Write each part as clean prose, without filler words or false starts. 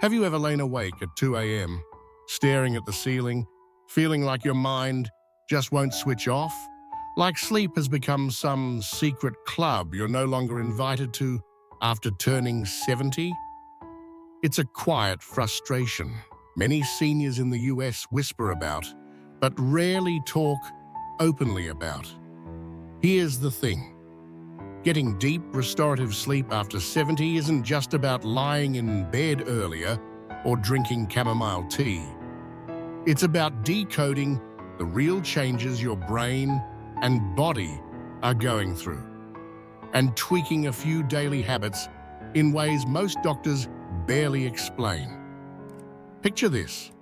Have you ever lain awake at 2 a.m., staring at the ceiling, feeling like your mind just won't switch off? Like sleep has become some secret club you're no longer invited to after turning 70? It's a quiet frustration many seniors in the US whisper about, but rarely talk openly about. Here's the thing. Getting deep, restorative sleep after 70 isn't just about lying in bed earlier or drinking chamomile tea. It's about decoding the real changes your brain and body are going through, and tweaking a few daily habits in ways most doctors barely explain. Picture this.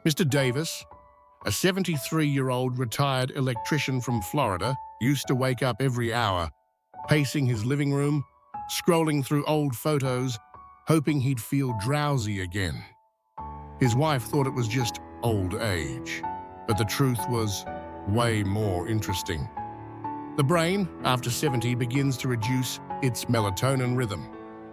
Mr. Davis, a 73-year-old retired electrician from Florida, used to wake up every hour, pacing his living room, scrolling through old photos, hoping he'd feel drowsy again. His wife thought it was just old age, but the truth was way more interesting. The brain, after 70, begins to reduce its melatonin rhythm.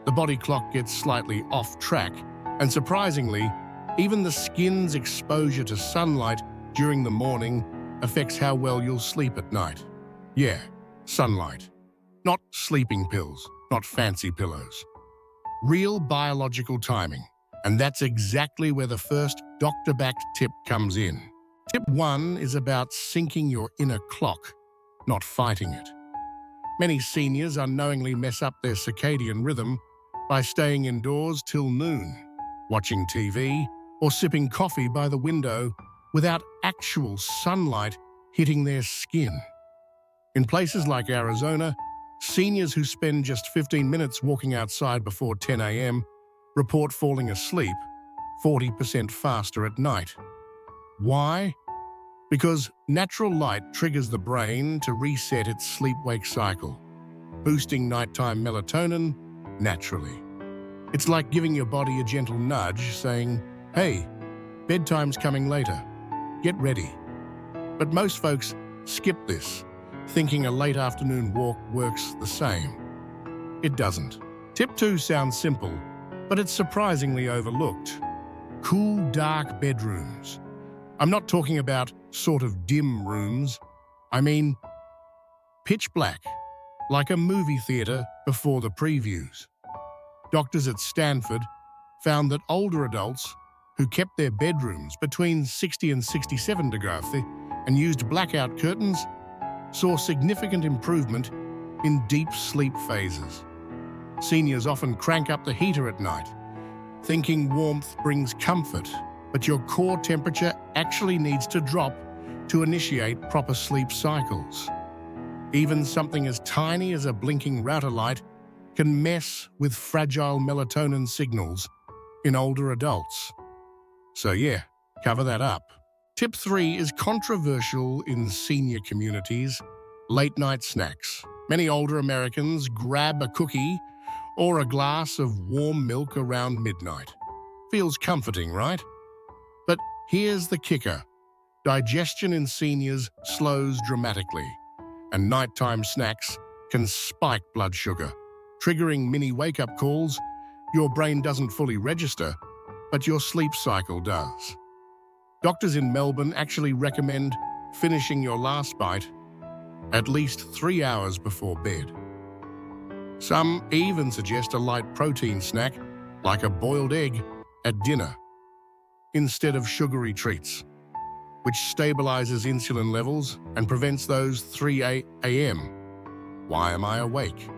The body clock gets slightly off track, and surprisingly, even the skin's exposure to sunlight during the morning affects how well you'll sleep at night. Yeah, sunlight. Not sleeping pills, not fancy pillows. Real biological timing. And that's exactly where the first doctor-backed tip comes in. Tip 1 is about syncing your inner clock, not fighting it. Many seniors unknowingly mess up their circadian rhythm by staying indoors till noon, watching TV, or sipping coffee by the window without actual sunlight hitting their skin. In places like Arizona, seniors who spend just 15 minutes walking outside before 10 a.m. report falling asleep 40% faster at night. Why? Because natural light triggers the brain to reset its sleep-wake cycle, boosting nighttime melatonin naturally. It's like giving your body a gentle nudge saying, "Hey, bedtime's coming later. Get ready." But most folks skip this, thinking a late afternoon walk works the same. It doesn't. Tip 2 sounds simple, but it's surprisingly overlooked. Cool, dark bedrooms. I'm not talking about sort of dim rooms. I mean pitch black, like a movie theater before the previews. Doctors at Stanford found that older adults who kept their bedrooms between 60 and 67 degrees and used blackout curtains saw significant improvement in deep sleep phases. Seniors often crank up the heater at night, thinking warmth brings comfort, but your core temperature actually needs to drop to initiate proper sleep cycles. Even something as tiny as a blinking router light can mess with fragile melatonin signals in older adults. So yeah, cover that up. Tip 3 is controversial in senior communities: late-night snacks. Many older Americans grab a cookie or a glass of warm milk around midnight. Feels comforting, right? But here's the kicker. Digestion in seniors slows dramatically, and nighttime snacks can spike blood sugar, triggering mini wake-up calls. Your brain doesn't fully register, but your sleep cycle does. Doctors in Melbourne actually recommend finishing your last bite at least 3 hours before bed. Some even suggest a light protein snack, like a boiled egg, at dinner, instead of sugary treats, which stabilizes insulin levels and prevents those 3 a.m. "Why am I awake?"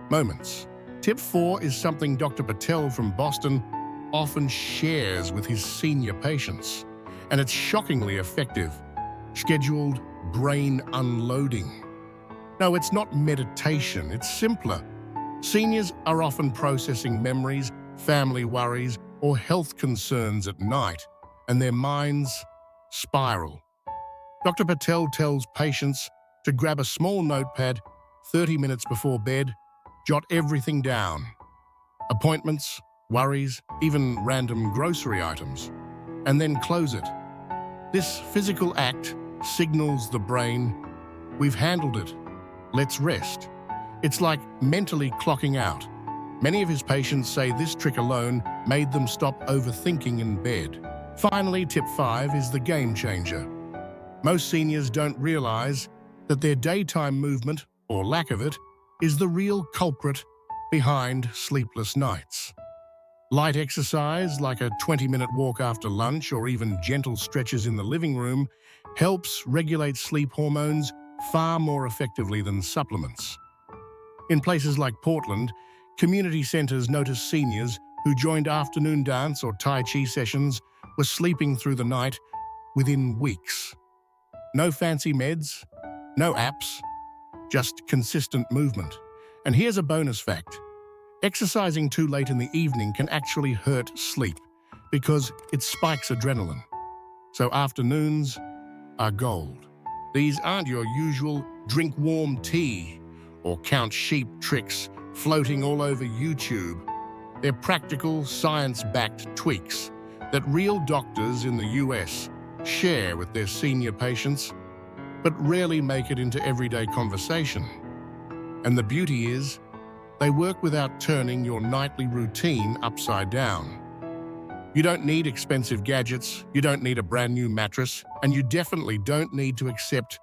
moments. Tip 4 is something Dr. Patel from Boston often shares with his senior patients, and it's shockingly effective: scheduled brain unloading. No, it's not meditation, it's simpler. Seniors are often processing memories, family worries, or health concerns at night, and their minds spiral. Dr. Patel tells patients to grab a small notepad 30 minutes before bed, jot everything down: appointments, worries, even random grocery items, and then close it. This physical act signals the brain, "We've handled it. Let's rest." It's like mentally clocking out. Many of his patients say this trick alone made them stop overthinking in bed. Finally, tip 5 is the game changer. Most seniors don't realize that their daytime movement, or lack of it, is the real culprit behind sleepless nights. Light exercise, like a 20-minute walk after lunch or even gentle stretches in the living room, helps regulate sleep hormones far more effectively than supplements. In places like Portland, community centers noticed seniors who joined afternoon dance or Tai Chi sessions were sleeping through the night within weeks. No fancy meds, no apps, just consistent movement. And here's a bonus fact. Exercising too late in the evening can actually hurt sleep because it spikes adrenaline. So afternoons are gold. These aren't your usual drink warm tea or count sheep tricks floating all over YouTube. They're practical, science-backed tweaks that real doctors in the US share with their senior patients, but rarely make it into everyday conversation. And the beauty is, they work without turning your nightly routine upside down. You don't need expensive gadgets, you don't need a brand new mattress, and you definitely don't need to accept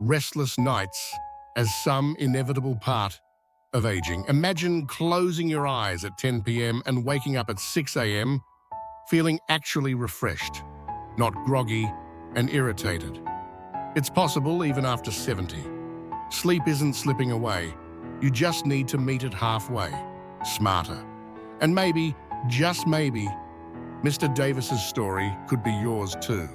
restless nights as some inevitable part of aging. Imagine closing your eyes at 10 p.m. and waking up at 6 a.m. feeling actually refreshed, not groggy and irritated. It's possible even after 70. Sleep isn't slipping away. You just need to meet it halfway, smarter. And maybe, just maybe, Mr. Davis's story could be yours too.